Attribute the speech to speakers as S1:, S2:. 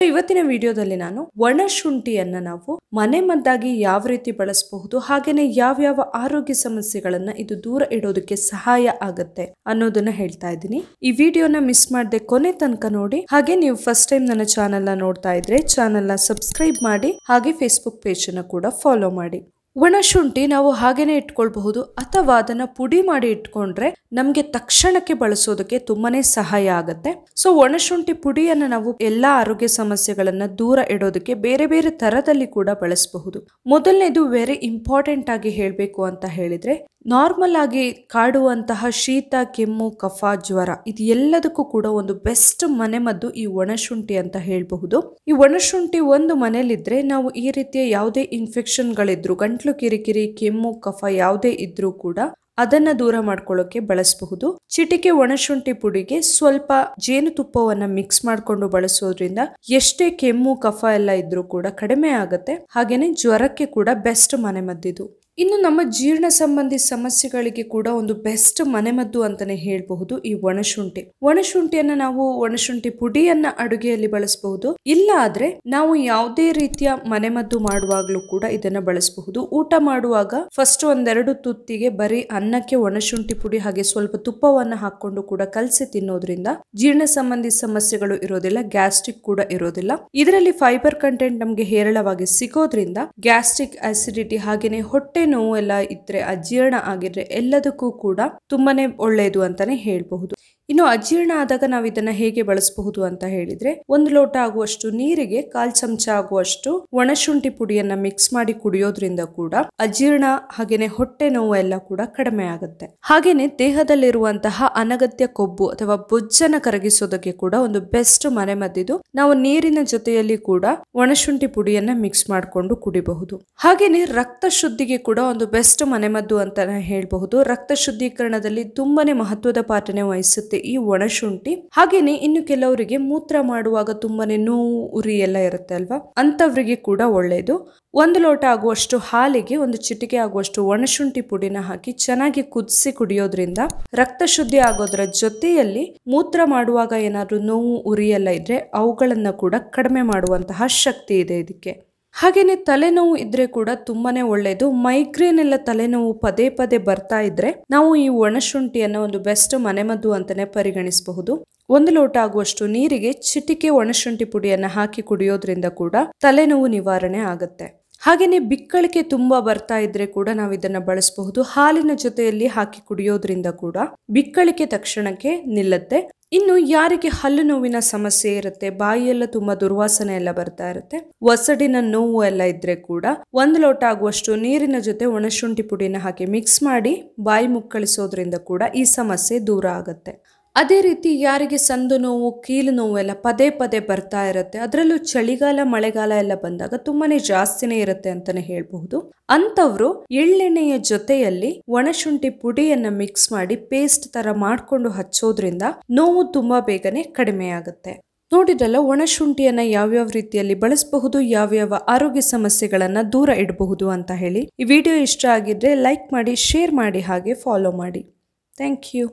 S1: ಇವತ್ತಿನ ವಿಡಿಯೋದಲ್ಲಿ ನಾನು ಒಣ ಶುಂಠಿಯನ್ನ ನಾವು ಮನೆಮದ್ದಾಗಿ ಯಾವ ರೀತಿ ಬಳಸಬಹುದು, ಹಾಗೇನೆ ಯಾವ ಆರೋಗ್ಯ ಸಮಸ್ಯೆಗಳನ್ನ ಇದು ದೂರ ಇಡೋದಕ್ಕೆ ಸಹಾಯ ಆಗುತ್ತೆ ಅನ್ನೋದನ್ನ ಹೇಳ್ತಾ ಇದ್ದೀನಿ. ಈ ವಿಡಿಯೋನ ಮಿಸ್ ಮಾಡದೆ ಕೊನೆ ತನಕ ನೋಡಿ. ಹಾಗೆ ನೀವು ಫಸ್ಟ್ ಟೈಮ್ ನನ್ನ ಚಾನೆಲ್ ನ ನೋಡ್ತಾ ಇದ್ರೆ ಚಾನೆಲ್ ನ ಸಬ್ಸ್ಕ್ರೈಬ್ ಮಾಡಿ, ಹಾಗೆ ಫೇಸ್ಬುಕ್ ಪೇಜ್ ಅನ್ನು ಕೂಡ ಫಾಲೋ ಮಾಡಿ. ಒಣ ಶುಂಠಿ ನಾವು ಹಾಗೇನೆ ಇಟ್ಕೊಳ್ಬಹುದು ಅಥವಾ ಅದನ್ನ ಪುಡಿ ಮಾಡಿ ಇಟ್ಕೊಂಡ್ರೆ ನಮ್ಗೆ ತಕ್ಷಣಕ್ಕೆ ಬಳಸೋದಕ್ಕೆ ತುಂಬಾನೇ ಸಹಾಯ ಆಗುತ್ತೆ. ಸೊ ಒಣ ಶುಂಠಿ ಪುಡಿಯನ್ನ ನಾವು ಎಲ್ಲಾ ಆರೋಗ್ಯ ಸಮಸ್ಯೆಗಳನ್ನ ದೂರ ಇಡೋದಕ್ಕೆ ಬೇರೆ ಬೇರೆ ತರದಲ್ಲಿ ಕೂಡ ಬಳಸಬಹುದು. ಮೊದಲನೇದು ವೆರಿ ಇಂಪಾರ್ಟೆಂಟ್ ಆಗಿ ಹೇಳ್ಬೇಕು ಅಂತ ಹೇಳಿದ್ರೆ, ನಾರ್ಮಲ್ ಆಗಿ ಕಾಡುವಂತಹ ಶೀತ, ಕೆಮ್ಮು, ಕಫ, ಜ್ವರ ಇದು ಎಲ್ಲದಕ್ಕೂ ಕೂಡ ಒಂದು ಬೆಸ್ಟ್ ಮನೆಮದ್ದು ಈ ಒಣಶುಂಠಿ ಅಂತ ಹೇಳಬಹುದು. ಈ ಒಣಶುಂಠಿ ಒಂದು ಮನೇಲಿದ್ರೆ ನಾವು ಈ ರೀತಿಯ ಯಾವುದೇ ಇನ್ಫೆಕ್ಷನ್ ಗಳಿದ್ರು, ಗಂಟ್ಲು ಕಿರಿಕಿರಿ, ಕೆಮ್ಮು, ಕಫ ಯಾವುದೇ ಇದ್ರೂ ಕೂಡ ಅದನ್ನ ದೂರ ಮಾಡ್ಕೊಳ್ಳೋಕೆ ಬಳಸಬಹುದು. ಚಿಟಿಕೆ ಒಣಶುಂಠಿ ಪುಡಿಗೆ ಸ್ವಲ್ಪ ಜೇನುತುಪ್ಪವನ್ನ ಮಿಕ್ಸ್ ಮಾಡ್ಕೊಂಡು ಬಳಸೋದ್ರಿಂದ ಎಷ್ಟೇ ಕೆಮ್ಮು, ಕಫ ಎಲ್ಲ ಇದ್ರೂ ಕೂಡ ಕಡಿಮೆ ಆಗುತ್ತೆ. ಹಾಗೇನೆ ಜ್ವರಕ್ಕೆ ಕೂಡ ಬೆಸ್ಟ್ ಮನೆಮದ್ದಿದು. ಇನ್ನು ನಮ್ಮ ಜೀರ್ಣ ಸಂಬಂಧಿ ಸಮಸ್ಯೆಗಳಿಗೆ ಕೂಡ ಒಂದು ಬೆಸ್ಟ್ ಮನೆಮದ್ದು ಅಂತಾನೆ ಹೇಳಬಹುದು ಈ ಒಣಶುಂಠಿ. ಒಣಶುಂಠಿಯನ್ನ ನಾವು ಒಣಶುಂಠಿ ಪುಡಿಯನ್ನ ಅಡುಗೆಯಲ್ಲಿ ಬಳಸಬಹುದು. ಇಲ್ಲ ಆದ್ರೆ ನಾವು ಯಾವುದೇ ರೀತಿಯ ಮನೆಮದ್ದು ಮಾಡುವಾಗ್ಲೂ ಕೂಡ ಇದನ್ನ ಬಳಸಬಹುದು. ಊಟ ಮಾಡುವಾಗ ಫಸ್ಟ್ ಒಂದೆರಡು ತುತ್ತಿಗೆ ಬರೀ ಅನ್ನಕ್ಕೆ ಒಣಶುಂಠಿ ಪುಡಿ ಹಾಗೆ ಸ್ವಲ್ಪ ತುಪ್ಪವನ್ನ ಹಾಕೊಂಡು ಕೂಡ ಕಲಸಿ ತಿನ್ನೋದ್ರಿಂದ ಜೀರ್ಣ ಸಂಬಂಧಿ ಸಮಸ್ಯೆಗಳು ಇರೋದಿಲ್ಲ, ಗ್ಯಾಸ್ಟ್ರಿಕ್ ಕೂಡ ಇರೋದಿಲ್ಲ. ಇದರಲ್ಲಿ ಫೈಬರ್ ಕಂಟೆಂಟ್ ನಮ್ಗೆ ಹೇರಳವಾಗಿ ಸಿಗೋದ್ರಿಂದ ಗ್ಯಾಸ್ಟ್ರಿಕ್, ಆಸಿಡಿಟಿ ಹಾಗೇನೆ ಹೊಟ್ಟೆ ನೋವು ಎಲ್ಲ ಇದ್ರೆ, ಅಜೀರ್ಣ ಆಗಿದ್ರೆ ಎಲ್ಲದಕ್ಕೂ ಕೂಡ ತುಂಬಾನೇ ಒಳ್ಳೆಯದು ಅಂತಾನೆ ಹೇಳಬಹುದು. ಇನ್ನು ಅಜೀರ್ಣ ಆದಾಗ ನಾವು ಇದನ್ನ ಹೇಗೆ ಬಳಸಬಹುದು ಅಂತ ಹೇಳಿದ್ರೆ, 1 ಲೋಟ ಆಗುವಷ್ಟು ನೀರಿಗೆ 1/4 ಚಮಚ ಆಗುವಷ್ಟು ಒಣಶುಂಠಿ ಪುಡಿಯನ್ನ ಮಿಕ್ಸ್ ಮಾಡಿ ಕುಡಿಯೋದ್ರಿಂದ ಕೂಡ ಅಜೀರ್ಣ ಹಾಗೇನೆ ಹೊಟ್ಟೆ ನೋವು ಎಲ್ಲ ಕೂಡ ಕಡಿಮೆ ಆಗುತ್ತೆ. ಹಾಗೇನೆ ದೇಹದಲ್ಲಿರುವಂತಹ ಅನಗತ್ಯ ಕೊಬ್ಬು ಅಥವಾ ಬೊಜ್ಜನ್ನ ಕರಗಿಸೋದಕ್ಕೆ ಕೂಡ ಒಂದು ಬೆಸ್ಟ್ ಮನೆಮದ್ದಿದು. ನಾವು ನೀರಿನ ಜೊತೆಯಲ್ಲಿ ಕೂಡ ಒಣಶುಂಠಿ ಪುಡಿಯನ್ನ ಮಿಕ್ಸ್ ಮಾಡಿಕೊಂಡು ಕುಡಿಬಹುದು. ಹಾಗೇನೆ ರಕ್ತ ಶುದ್ಧಿಗೆ ಕೂಡ ಒಂದು ಬೆಸ್ಟ್ ಮನೆಮದ್ದು ಅಂತಾನೆ ಹೇಳಬಹುದು. ರಕ್ತ ಶುದ್ಧೀಕರಣದಲ್ಲಿ ತುಂಬಾನೇ ಮಹತ್ವದ ಪಾತ್ರನೆ ವಹಿಸುತ್ತೆ ಈ ಒಣಶುಂಠಿ. ಹಾಗೇನೆ ಇನ್ನು ಕೆಲವರಿಗೆ ಮೂತ್ರ ಮಾಡುವಾಗ ತುಂಬಾನೇ ನೋವು, ಉರಿ ಎಲ್ಲ ಇರುತ್ತೆ ಅಲ್ವಾ, ಅಂತವರಿಗೆ ಕೂಡ ಒಳ್ಳೆಯದು. 1 ಲೋಟ ಆಗುವಷ್ಟು ಹಾಲಿಗೆ 1 ಚಿಟಿಕೆ ಆಗುವಷ್ಟು ಒಣಶುಂಠಿ ಪುಡಿನ ಹಾಕಿ ಚೆನ್ನಾಗಿ ಕುದಿಸಿ ಕುಡಿಯೋದ್ರಿಂದ ರಕ್ತ ಶುದ್ಧಿ ಆಗೋದ್ರ ಜೊತೆಯಲ್ಲಿ ಮೂತ್ರ ಮಾಡುವಾಗ ಏನಾದ್ರೂ ನೋವು, ಉರಿ ಎಲ್ಲ ಇದ್ರೆ ಅವುಗಳನ್ನ ಕೂಡ ಕಡಿಮೆ ಮಾಡುವಂತಹ ಶಕ್ತಿ ಇದೆ ಇದಕ್ಕೆ. ಹಾಗೇನೆ ತಲೆನೋವು ಇದ್ರೆ ಕೂಡ ತುಂಬಾನೇ ಒಳ್ಳೆಯದು. ಮೈಗ್ರೇನ್ ಎಲ್ಲ ತಲೆನೋವು ಪದೇ ಪದೇ ಬರ್ತಾ ಇದ್ರೆ ನಾವು ಈ ಒಣಶುಂಠಿಯನ್ನ ಒಂದು ಬೆಸ್ಟ್ ಮನೆಮದ್ದು ಅಂತಾನೆ ಪರಿಗಣಿಸಬಹುದು. 1 ಲೋಟ ಆಗುವಷ್ಟು ನೀರಿಗೆ ಚಿಟಿಕೆ ಒಣಶುಂಠಿ ಪುಡಿಯನ್ನ ಹಾಕಿ ಕುಡಿಯೋದ್ರಿಂದ ಕೂಡ ತಲೆನೋವು ನಿವಾರಣೆ ಆಗುತ್ತೆ. ಹಾಗೇನೆ ಬಿಕ್ಕಳಿಕೆ ತುಂಬಾ ಬರ್ತಾ ಇದ್ರೆ ಕೂಡ ನಾವು ಇದನ್ನ ಬಳಸಬಹುದು. ಹಾಲಿನ ಜೊತೆಯಲ್ಲಿ ಹಾಕಿ ಕುಡಿಯೋದ್ರಿಂದ ಕೂಡ ಬಿಕ್ಕಳಿಕೆ ತಕ್ಷಣಕ್ಕೆ ನಿಲ್ಲುತ್ತೆ. ಇನ್ನು ಯಾರಿಗೆ ಹಲ್ಲು ನೋವಿನ ಸಮಸ್ಯೆ ಇರುತ್ತೆ, ಬಾಯಿಯೆಲ್ಲ ತುಂಬಾ ದುರ್ವಾಸನೆ ಎಲ್ಲ ಬರ್ತಾ ಇರುತ್ತೆ, ಒಸಡಿನ ನೋವು ಎಲ್ಲ ಇದ್ರೆ ಕೂಡ 1 ಲೋಟ ಆಗುವಷ್ಟು ನೀರಿನ ಜೊತೆ ಒಣಶುಂಠಿ ಪುಡಿನ ಹಾಕಿ ಮಿಕ್ಸ್ ಮಾಡಿ ಬಾಯಿ ಮುಕ್ಕಳಿಸೋದ್ರಿಂದ ಕೂಡ ಈ ಸಮಸ್ಯೆ ದೂರ ಆಗುತ್ತೆ. ಅದೇ ರೀತಿ ಯಾರಿಗೆ ಸಂದು ನೋವು, ಕೀಲು ನೋವು ಎಲ್ಲ ಪದೇ ಪದೇ ಬರ್ತಾ ಇರುತ್ತೆ, ಅದರಲ್ಲೂ ಚಳಿಗಾಲ, ಮಳೆಗಾಲ ಎಲ್ಲ ಬಂದಾಗ ತುಂಬಾನೇ ಜಾಸ್ತಿನೇ ಇರುತ್ತೆ ಅಂತಾನೆ ಹೇಳ್ಬಹುದು. ಅಂತವ್ರು ಎಳ್ಳೆಣ್ಣೆಯ ಜೊತೆಯಲ್ಲಿ ಒಣಶುಂಠಿ ಪುಡಿಯನ್ನ ಮಿಕ್ಸ್ ಮಾಡಿ ಪೇಸ್ಟ್ ತರ ಮಾಡ್ಕೊಂಡು ಹಚ್ಚೋದ್ರಿಂದ ನೋವು ತುಂಬಾ ಬೇಗನೆ ಕಡಿಮೆ ಆಗುತ್ತೆ. ನೋಡಿದ್ರಲ್ಲ ಒಣಶುಂಠಿಯನ್ನ ಯಾವ್ಯಾವ ರೀತಿಯಲ್ಲಿ ಬಳಸಬಹುದು, ಯಾವ್ಯಾವ ಆರೋಗ್ಯ ಸಮಸ್ಯೆಗಳನ್ನ ದೂರ ಇಡಬಹುದು ಅಂತ ಹೇಳಿ. ಈ ವಿಡಿಯೋ ಇಷ್ಟ ಆಗಿದ್ರೆ ಲೈಕ್ ಮಾಡಿ, ಶೇರ್ ಮಾಡಿ, ಹಾಗೆ ಫಾಲೋ ಮಾಡಿ. Thank you.